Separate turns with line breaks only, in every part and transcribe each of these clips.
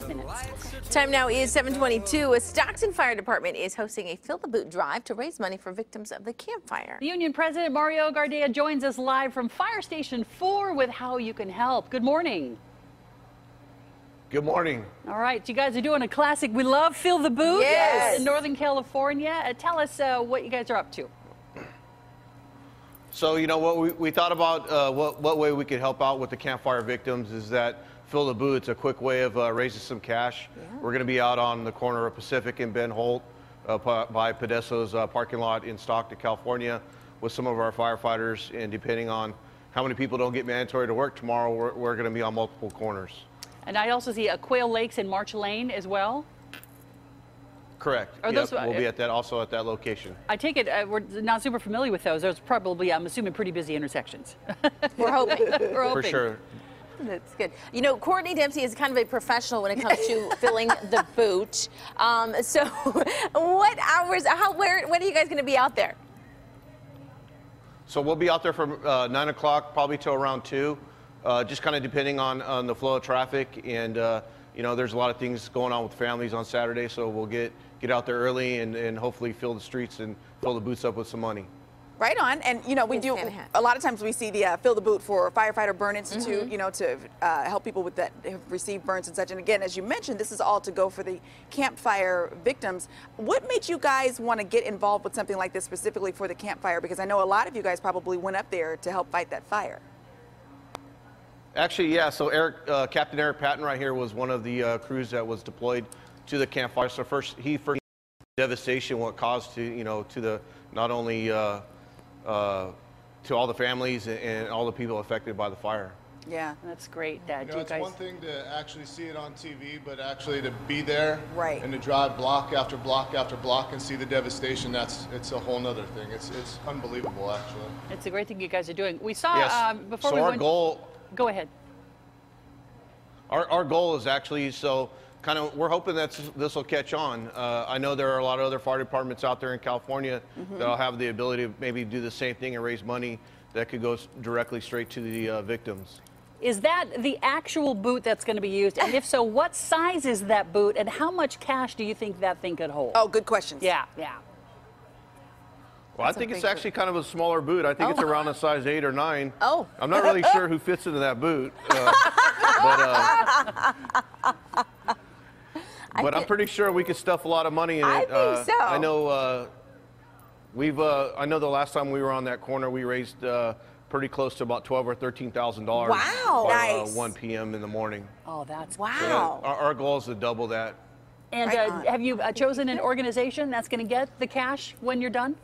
minutes.
Time now is 7:22. A Stockton Fire Department is hosting a Fill the Boot drive to raise money for victims of the Camp Fire.
The Union President Mario Gardea joins us live from Fire Station 4 with how you can help. Good morning.
Good morning.
All right, you guys are doing a classic. We love Fill the Boot.
Yes.
In Northern California. Tell us what you guys are up to.
So, you know, what we thought about what way we could help out with the Camp Fire victims is that Fill the Boot. It's a quick way of raising some cash. Yeah. We're going to be out on the corner of Pacific and Ben Holt by Pedesso's parking lot in Stockton, California, with some of our firefighters. And depending on how many people don't get mandatory to work tomorrow, we're going to be on multiple corners. And
I also see Quail Lakes and March Lane as well.
Correct. Yep, we'll be at that also at that location.
I take it we're not super familiar with those. Those probably, I'm assuming, pretty busy intersections.
We're hoping.
We're hoping.
For sure.
That's good. You know, Courtney Dempsey is kind of a professional when it comes to filling the boot. So, what hours? When are you guys going to be out there?
So we'll be out there from 9 o'clock, probably till around 2. Just kind of depending on the flow of traffic, and you know, there's a lot of things going on with families on Saturday, so we'll get out there early and hopefully fill the streets and fill the boots up with some money.
Right on. And you know, we do a lot of times we see the Fill the Boot for Firefighter Burn Institute, you know, to help people with that have received burns and such. And again, as you mentioned, this is all to go for the Camp Fire victims. What made you guys want to get involved with something like this specifically for the Camp Fire? Because I know a lot of you guys probably went up there to help fight that fire.
Actually, yeah. So Captain Eric Patton right here was one of the crews that was deployed to the Camp Fire. So first devastation what caused to, you know, to the not only to all the families and all the people affected by the fire.
Yeah, that's great, Dad.
You know, it's one thing to actually see it on TV, but actually to be there and to drive block after block after block and see the devastation, it's a whole nother thing. It's unbelievable, actually.
It's a great thing you guys are doing. We saw before
so
we
our
went.
Goal.
Go ahead.
Our goal is actually we're hoping that this will catch on. I know there are a lot of other fire departments out there in California that'll have the ability to maybe do the same thing and raise money that could go directly straight to the victims.
Is that the actual boot that's going to be used? And if so, what size is that boot and how much cash do you think that thing could hold?
Oh, good questions.
Yeah.
Well, I think it's actually kind of a smaller boot. I think it's around a size 8 or 9.
Oh.
I'm not really sure who fits into that boot. But I'm pretty sure we could stuff a lot of money in it.
I think so.
I know I know the last time we were on that corner, we raised pretty close to about $12,000 or $13,000.
Wow.
By,
Nice.
1 p.m. in the morning.
Oh, that's
wow.
So our goal is to double that.
And have you chosen an organization that's going to get the cash when you're done?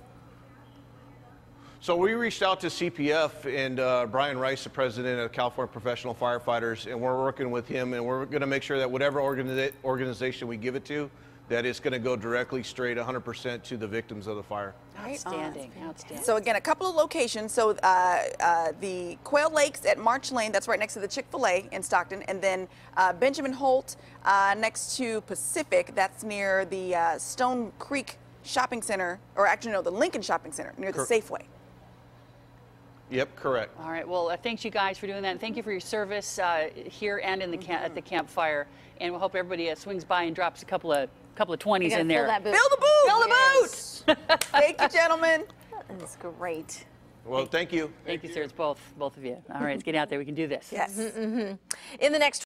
So we reached out to CPF and Brian Rice, the president of California Professional Firefighters, and we're working with him, and we're going to make sure that whatever organization we give it to, that it's going to go directly straight 100% to the victims of the fire.
Outstanding. Outstanding.
So again, a couple of locations. So the Quail Lakes at March Lane, that's right next to the Chick-fil-A in Stockton, and then Benjamin Holt next to Pacific, that's near the Stone Creek Shopping Center, or actually no, the Lincoln Shopping Center near the Safeway.
Yep, correct.
All right. Well, thanks you guys for doing that, and thank you for your service here and in the at the Camp Fire. And we'll hope everybody swings by and drops a couple of 20s in there.
Fill that boot.
Fill the boot!
Fill the boot!
Thank you, gentlemen.
That's great.
Well, thank you.
Thank you, sir. It's both of you. All right, let's get out there. We can do this.
Yes.
In the next